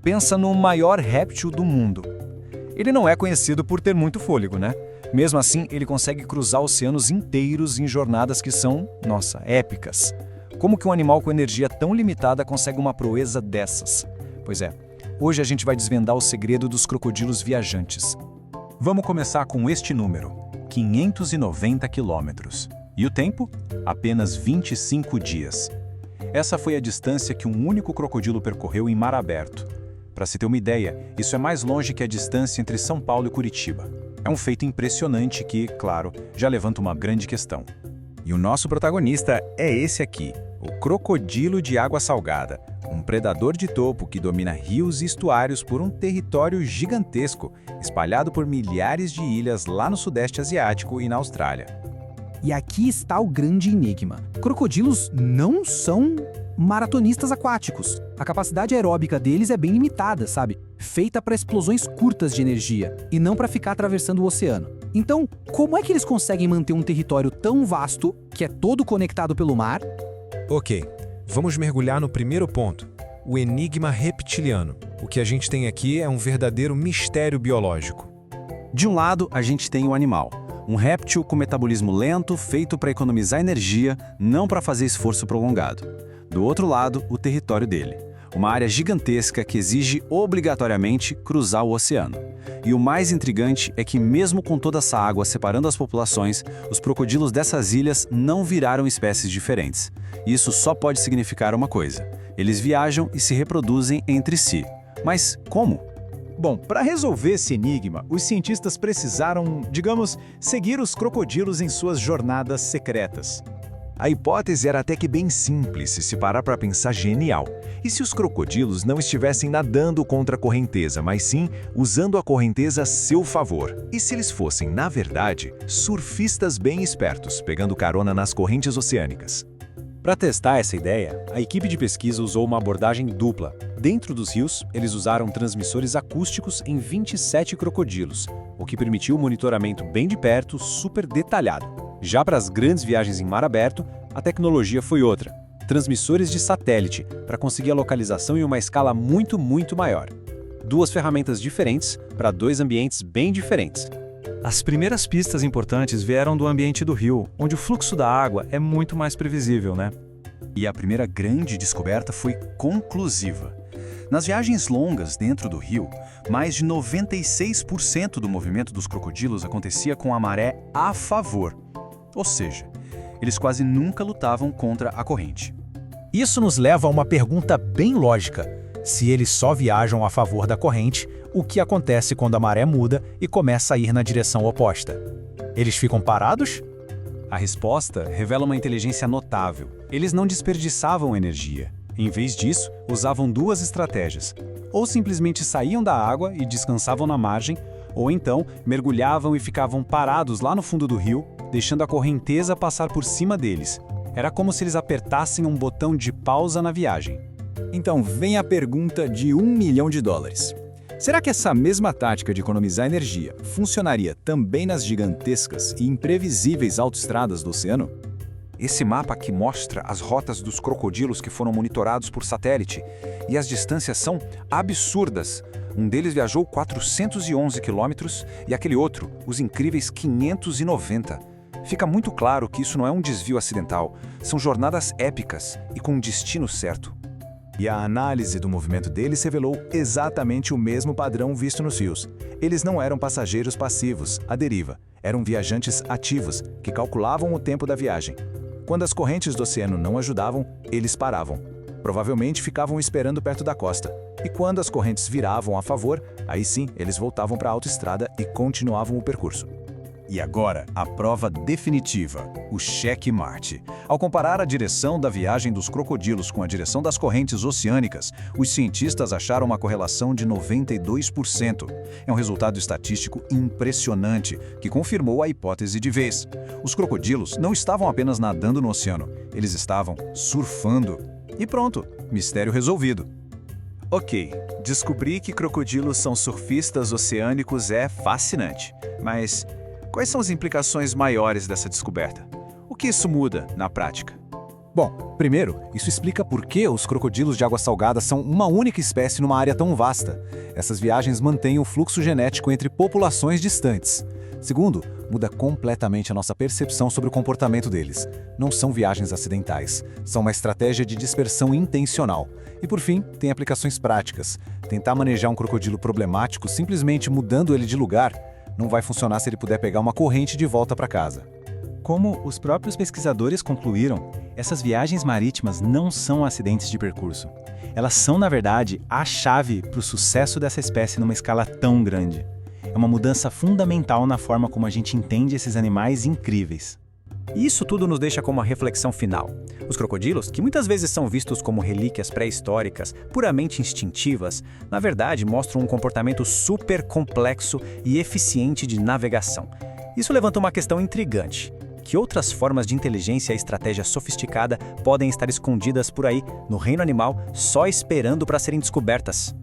Pensa no maior réptil do mundo. Ele não é conhecido por ter muito fôlego, né? Mesmo assim, ele consegue cruzar oceanos inteiros em jornadas que são, nossa, épicas. Como que um animal com energia tão limitada consegue uma proeza dessas? Pois é, hoje a gente vai desvendar o segredo dos crocodilos viajantes. Vamos começar com este número, 590 quilômetros. E o tempo? Apenas 25 dias. Essa foi a distância que um único crocodilo percorreu em mar aberto. Para se ter uma ideia, isso é mais longe que a distância entre São Paulo e Curitiba. É um feito impressionante que, claro, já levanta uma grande questão. E o nosso protagonista é esse aqui, o crocodilo de água salgada, um predador de topo que domina rios e estuários por um território gigantesco, espalhado por milhares de ilhas lá no Sudeste Asiático e na Austrália. E aqui está o grande enigma. Crocodilos não são maratonistas aquáticos. A capacidade aeróbica deles é bem limitada, sabe? Feita para explosões curtas de energia e não para ficar atravessando o oceano. Então, como é que eles conseguem manter um território tão vasto, que é todo conectado pelo mar? Ok, vamos mergulhar no primeiro ponto, o enigma reptiliano. O que a gente tem aqui é um verdadeiro mistério biológico. De um lado, a gente tem o animal. Um réptil com metabolismo lento, feito para economizar energia, não para fazer esforço prolongado. Do outro lado, o território dele. Uma área gigantesca que exige obrigatoriamente cruzar o oceano. E o mais intrigante é que mesmo com toda essa água separando as populações, os crocodilos dessas ilhas não viraram espécies diferentes. Isso só pode significar uma coisa: eles viajam e se reproduzem entre si. Mas como? Bom, para resolver esse enigma, os cientistas precisaram, digamos, seguir os crocodilos em suas jornadas secretas. A hipótese era até que bem simples, se parar para pensar, genial. E se os crocodilos não estivessem nadando contra a correnteza, mas sim usando a correnteza a seu favor? E se eles fossem, na verdade, surfistas bem espertos, pegando carona nas correntes oceânicas? Para testar essa ideia, a equipe de pesquisa usou uma abordagem dupla. Dentro dos rios, eles usaram transmissores acústicos em 27 crocodilos, o que permitiu um monitoramento bem de perto, super detalhado. Já para as grandes viagens em mar aberto, a tecnologia foi outra: transmissores de satélite, para conseguir a localização em uma escala muito maior. Duas ferramentas diferentes para dois ambientes bem diferentes. As primeiras pistas importantes vieram do ambiente do rio, onde o fluxo da água é muito mais previsível, né? E a primeira grande descoberta foi conclusiva. Nas viagens longas dentro do rio, mais de 96% do movimento dos crocodilos acontecia com a maré a favor. Ou seja, eles quase nunca lutavam contra a corrente. Isso nos leva a uma pergunta bem lógica. Se eles só viajam a favor da corrente, o que acontece quando a maré muda e começa a ir na direção oposta? Eles ficam parados? A resposta revela uma inteligência notável. Eles não desperdiçavam energia. Em vez disso, usavam duas estratégias. Ou simplesmente saíam da água e descansavam na margem, ou então mergulhavam e ficavam parados lá no fundo do rio, deixando a correnteza passar por cima deles. Era como se eles apertassem um botão de pausa na viagem. Então vem a pergunta de $1 milhão. Será que essa mesma tática de economizar energia funcionaria também nas gigantescas e imprevisíveis autoestradas do oceano? Esse mapa aqui mostra as rotas dos crocodilos que foram monitorados por satélite, e as distâncias são absurdas. Um deles viajou 411 quilômetros e aquele outro, os incríveis 590. Fica muito claro que isso não é um desvio acidental, são jornadas épicas e com um destino certo. E a análise do movimento deles revelou exatamente o mesmo padrão visto nos rios. Eles não eram passageiros passivos, à deriva. Eram viajantes ativos, que calculavam o tempo da viagem. Quando as correntes do oceano não ajudavam, eles paravam. Provavelmente ficavam esperando perto da costa. E quando as correntes viravam a favor, aí sim eles voltavam para a autoestrada e continuavam o percurso. E agora, a prova definitiva, o checkmate. Ao comparar a direção da viagem dos crocodilos com a direção das correntes oceânicas, os cientistas acharam uma correlação de 92%. É um resultado estatístico impressionante, que confirmou a hipótese de vez. Os crocodilos não estavam apenas nadando no oceano, eles estavam surfando. E pronto, mistério resolvido. Ok, descobrir que crocodilos são surfistas oceânicos é fascinante, mas quais são as implicações maiores dessa descoberta? O que isso muda na prática? Bom, primeiro, isso explica por que os crocodilos de água salgada são uma única espécie numa área tão vasta. Essas viagens mantêm o fluxo genético entre populações distantes. Segundo, muda completamente a nossa percepção sobre o comportamento deles. Não são viagens acidentais, são uma estratégia de dispersão intencional. E por fim, tem aplicações práticas. Tentar manejar um crocodilo problemático simplesmente mudando ele de lugar não vai funcionar se ele puder pegar uma corrente de volta para casa. Como os próprios pesquisadores concluíram, essas viagens marítimas não são acidentes de percurso. Elas são, na verdade, a chave para o sucesso dessa espécie numa escala tão grande. É uma mudança fundamental na forma como a gente entende esses animais incríveis. E isso tudo nos deixa com uma reflexão final. Os crocodilos, que muitas vezes são vistos como relíquias pré-históricas, puramente instintivas, na verdade mostram um comportamento super complexo e eficiente de navegação. Isso levanta uma questão intrigante. Que outras formas de inteligência e estratégia sofisticada podem estar escondidas por aí, no reino animal, só esperando para serem descobertas?